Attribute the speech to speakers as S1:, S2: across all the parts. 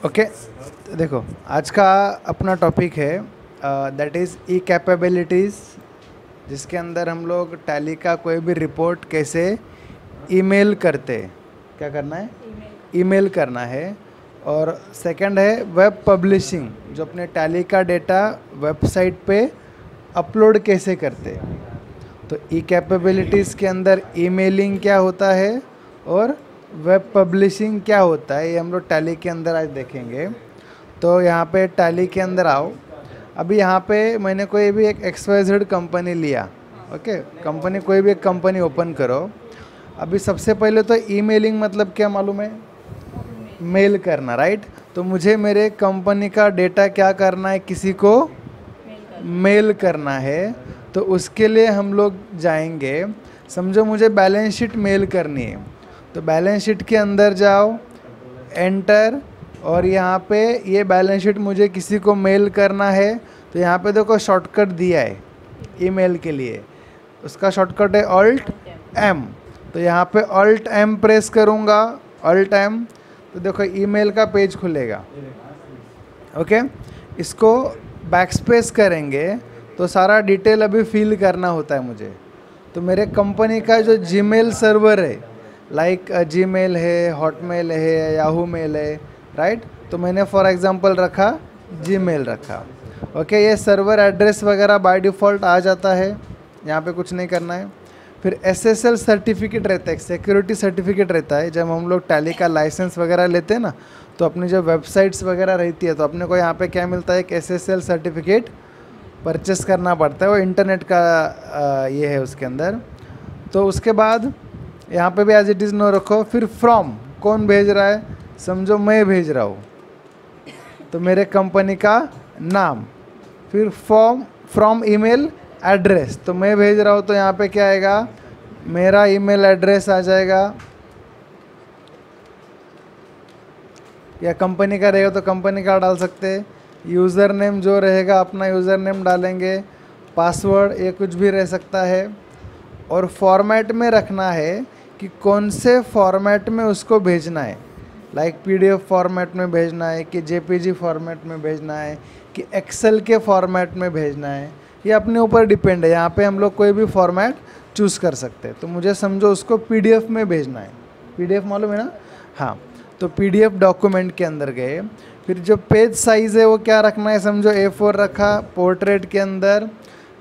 S1: Okay, तो देखो आज का अपना टॉपिक है दैट इज़ ई कैपेबिलिटीज़, जिसके अंदर हम लोग टैली का कोई भी रिपोर्ट कैसे ईमेल करते, क्या करना है, ईमेल करना है। और सेकंड है वेब पब्लिशिंग, जो अपने टैली का डेटा वेबसाइट पे अपलोड कैसे करते। तो ई कैपेबिलिटीज़ के अंदर ईमेलिंग क्या होता है और वेब पब्लिशिंग क्या होता है, ये हम लोग टैली के अंदर आज देखेंगे। तो यहाँ पे टैली के अंदर आओ। अभी यहाँ पे मैंने कोई भी एक XYZ कंपनी लिया, ओके, कंपनी कोई भी एक कंपनी ओपन करो। अभी सबसे पहले तो ईमेलिंग मतलब क्या मालूम है, मेल करना, राइट। तो मुझे मेरे कंपनी का डेटा क्या करना है, किसी को मेल करना है। तो उसके लिए हम लोग जाएंगे, समझो मुझे बैलेंस शीट मेल करनी है, तो बैलेंस शीट के अंदर जाओ, एंटर, और यहाँ पे ये बैलेंस शीट मुझे किसी को मेल करना है। तो यहाँ पे देखो शॉर्टकट दिया है ईमेल के लिए, उसका शॉर्टकट है ऑल्ट एम। तो यहाँ पे ऑल्ट एम प्रेस करूँगा, ऑल्ट एम, तो देखो ईमेल का पेज खुलेगा। ओके, इसको बैकस्पेस करेंगे तो सारा डिटेल अभी फिल करना होता है मुझे। तो मेरे कंपनी का जो जीमेल सर्वर है, लाइक जीमेल है, हॉटमेल है, याहू मेल है, राइट। तो मैंने फॉर एग्जांपल रखा जीमेल रखा। ओके, ये सर्वर एड्रेस वगैरह बाय डिफ़ॉल्ट आ जाता है, यहाँ पे कुछ नहीं करना है। फिर SSL सर्टिफिकेट रहता है, सिक्योरिटी सर्टिफिकेट रहता है। जब हम लोग टैली का लाइसेंस वगैरह लेते हैं ना, तो अपनी जो वेबसाइट्स वगैरह रहती है, तो अपने को यहाँ पे क्या मिलता है, एक SSL सर्टिफिकेट परचेस करना पड़ता है, वो इंटरनेट का ये है उसके अंदर। तो उसके बाद यहाँ पे भी एज इट इज़ नो रखो। फिर फ्रॉम, कौन भेज रहा है, समझो मैं भेज रहा हूँ, तो मेरे कंपनी का नाम। फिर फ्रॉम ईमेल एड्रेस, तो मैं भेज रहा हूँ, तो यहाँ पे क्या आएगा, मेरा ईमेल एड्रेस आ जाएगा, या कंपनी का रहेगा तो कंपनी का डाल सकते हैं। यूज़र नेम जो रहेगा अपना यूज़र नेम डालेंगे, पासवर्ड ये कुछ भी रह सकता है। और फॉर्मेट में रखना है कि कौन से फॉर्मेट में उसको भेजना है, लाइक PDF फॉर्मेट में भेजना है, कि JPG फॉर्मेट में भेजना है, कि एक्सेल के फॉर्मेट में भेजना है, ये अपने ऊपर डिपेंड है। यहाँ पे हम लोग कोई भी फॉर्मेट चूज़ कर सकते हैं। तो मुझे समझो उसको PDF में भेजना है, PDF मालूम है ना, हाँ। तो PDF डॉक्यूमेंट के अंदर गए। फिर जो पेज साइज़ है वो क्या रखना है, समझो A4 रखा पोर्ट्रेट के अंदर।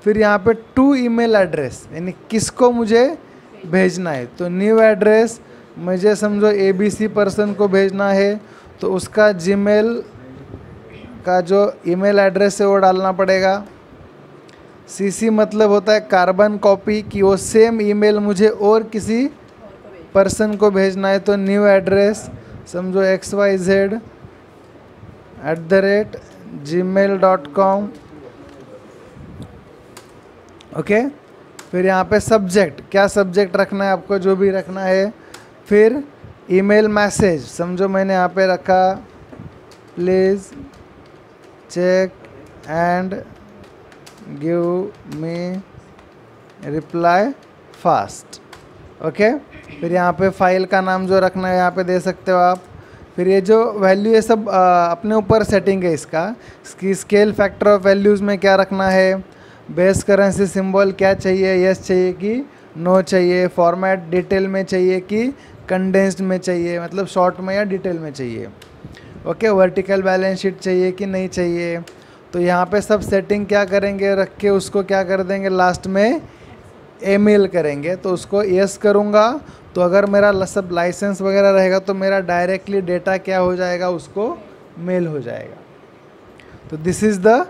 S1: फिर यहाँ पे टू ईमेल एड्रेस, यानी किसको मुझे भेजना है। तो न्यू एड्रेस मुझे समझो ABC पर्सन को भेजना है, तो उसका जीमेल का जो ईमेल एड्रेस है वो डालना पड़ेगा। CC मतलब होता है कार्बन कॉपी, कि वो सेम ईमेल मुझे और किसी पर्सन को भेजना है। तो न्यू एड्रेस समझो xyz@gmail.com। ओके, फिर यहाँ पे सब्जेक्ट, क्या सब्जेक्ट रखना है आपको, जो भी रखना है। फिर ईमेल मैसेज, समझो मैंने यहाँ पे रखा please check and give me reply fast. Okay, फिर यहाँ पे फाइल का नाम जो रखना है यहाँ पे दे सकते हो आप। फिर ये जो वैल्यू है सब अपने ऊपर सेटिंग है इसकी स्केल फैक्टर ऑफ वैल्यूज़ में क्या रखना है, बेस करेंसी सिंबल क्या चाहिए, यस चाहिए कि नो चाहिए, फॉर्मेट डिटेल में चाहिए कि कंडेंस्ड में चाहिए, मतलब शॉर्ट में या डिटेल में चाहिए। ओके, वर्टिकल बैलेंस शीट चाहिए कि नहीं चाहिए। तो यहाँ पे सब सेटिंग क्या करेंगे, रख के उसको क्या कर देंगे, लास्ट में ईमेल करेंगे। तो उसको यस करूँगा, तो अगर मेरा सब लाइसेंस वगैरह रहेगा तो मेरा डायरेक्टली डेटा क्या हो जाएगा, उसको मेल हो जाएगा। तो दिस इज़ द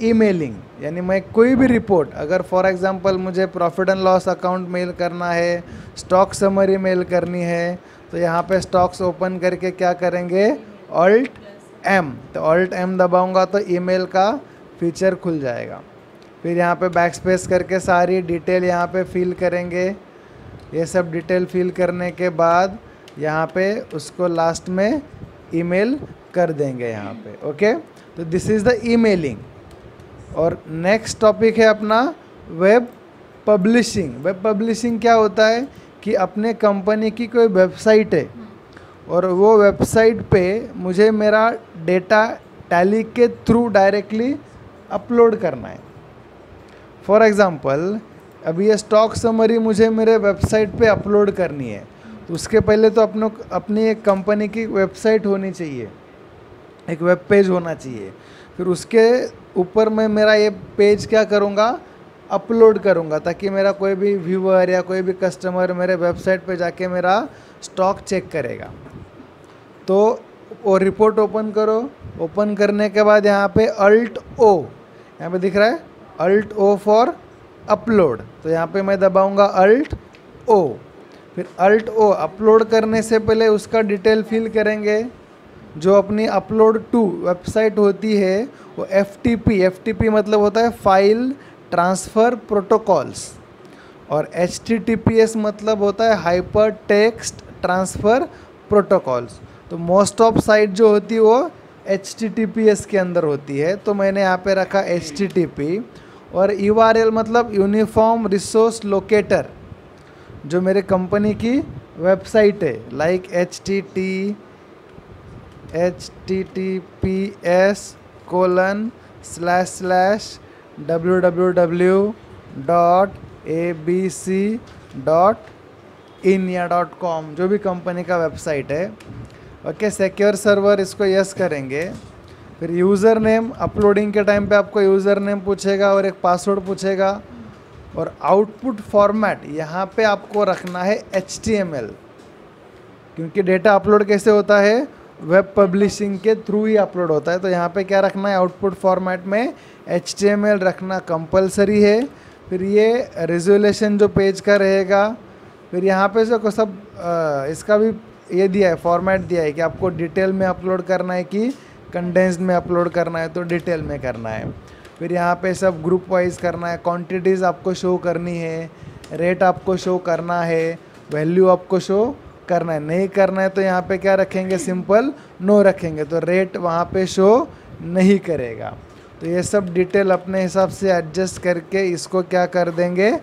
S1: ईमेलिंग। यानी मैं कोई भी रिपोर्ट, अगर फॉर एग्जांपल मुझे profit and loss account mail करना है, स्टॉक समरी मेल करनी है, तो यहाँ पे स्टॉक्स ओपन करके क्या करेंगे, ऑल्ट एम। तो ऑल्ट एम दबाऊंगा तो ईमेल का फीचर खुल जाएगा। फिर यहाँ पे बैकस्पेस करके सारी डिटेल यहाँ पे फिल करेंगे। ये सब डिटेल फिल करने के बाद यहाँ पे उसको लास्ट में ईमेल कर देंगे यहाँ पे। ओके, तो दिस इज़ द ईमेलिंग। और नेक्स्ट टॉपिक है अपना वेब पब्लिशिंग। वेब पब्लिशिंग क्या होता है कि अपने कंपनी की कोई वेबसाइट है और वो वेबसाइट पे मुझे मेरा डेटा टैली के थ्रू डायरेक्टली अपलोड करना है। फॉर एग्ज़ाम्पल अभी ये स्टॉक समरी मुझे मेरे वेबसाइट पे अपलोड करनी है, तो उसके पहले तो अपनी एक कंपनी की वेबसाइट होनी चाहिए, एक वेब पेज होना चाहिए। फिर उसके ऊपर मैं मेरा ये पेज क्या करूँगा, अपलोड करूँगा, ताकि मेरा कोई भी व्यूअर या कोई भी कस्टमर मेरे वेबसाइट पे जाके मेरा स्टॉक चेक करेगा। तो वो रिपोर्ट ओपन करो, ओपन करने के बाद यहाँ पे Alt O, यहाँ पे दिख रहा है Alt O फॉर अपलोड, तो यहाँ पे मैं दबाऊँगा Alt O। फिर Alt O अपलोड करने से पहले उसका डिटेल फिल करेंगे। जो अपनी अपलोड टू वेबसाइट होती है वो FTP मतलब होता है फाइल ट्रांसफ़र प्रोटोकॉल्स, और HTTPS मतलब होता है हाइपर टेक्स्ट ट्रांसफ़र प्रोटोकॉल्स। तो मोस्ट ऑफ साइट जो होती है वो HTTPS के अंदर होती है, तो मैंने यहाँ पे रखा HTTP। और URL मतलब यूनिफॉर्म रिसोर्स लोकेटर, जो मेरे कंपनी की वेबसाइट है, लाइक https://www.abc.in या .com, जो भी कंपनी का वेबसाइट है। ओके, सिक्योर सर्वर, इसको यस करेंगे। फिर यूज़र नेम, अपलोडिंग के टाइम पे आपको यूज़र नेम पूछेगा और एक पासवर्ड पूछेगा। और आउटपुट फॉर्मेट यहाँ पे आपको रखना है HTML, क्योंकि डेटा अपलोड कैसे होता है, वेब पब्लिशिंग के थ्रू ही अपलोड होता है। तो यहाँ पे क्या रखना है, आउटपुट फॉर्मेट में HTML रखना कंपलसरी है। फिर ये रेजोल्यूशन जो पेज का रहेगा। फिर यहाँ पे जो सब इसका भी ये दिया है, फॉर्मेट दिया है कि आपको डिटेल में अपलोड करना है कि कंडेंस्ड में अपलोड करना है, तो डिटेल में करना है। फिर यहाँ पे सब ग्रुप वाइज करना है, क्वांटिटीज़ आपको शो करनी है, रेट आपको शो करना है, वैल्यू आपको शो करना है। नहीं करना है तो यहाँ पे क्या रखेंगे, सिंपल नो रखेंगे, तो रेट वहाँ पे शो नहीं करेगा। तो ये सब डिटेल अपने हिसाब से एडजस्ट करके इसको क्या कर देंगे,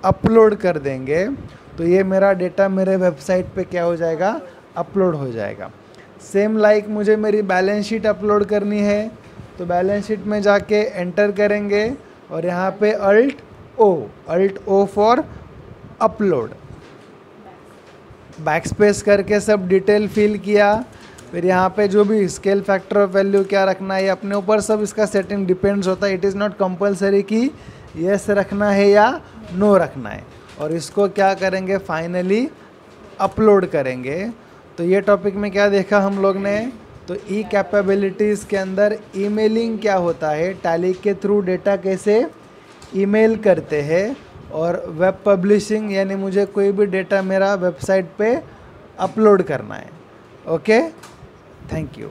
S1: अपलोड कर देंगे। तो ये मेरा डेटा मेरे वेबसाइट पे क्या हो जाएगा, अपलोड हो जाएगा। सेम लाइक मुझे मेरी बैलेंस शीट अपलोड करनी है, तो बैलेंस शीट में जाके एंटर करेंगे और यहाँ पे Alt O for upload, backspace करके सब डिटेल फिल किया। फिर यहाँ पे जो भी स्केल फैक्टर ऑफ वैल्यू क्या रखना है, अपने ऊपर सब इसका सेटिंग डिपेंड्स होता है। इट इज़ नॉट कंपलसरी कि यस रखना है या नो रखना है। और इसको क्या करेंगे, फाइनली अपलोड करेंगे। तो ये टॉपिक में क्या देखा हम लोग ने, तो ई कैपेबिलिटीज़ के अंदर ईमेलिंग क्या होता है, टैली के थ्रू डेटा कैसे ईमेल करते हैं, और वेब पब्लिशिंग यानी मुझे कोई भी डेटा मेरा वेबसाइट पे अपलोड करना है। Okay, thank you.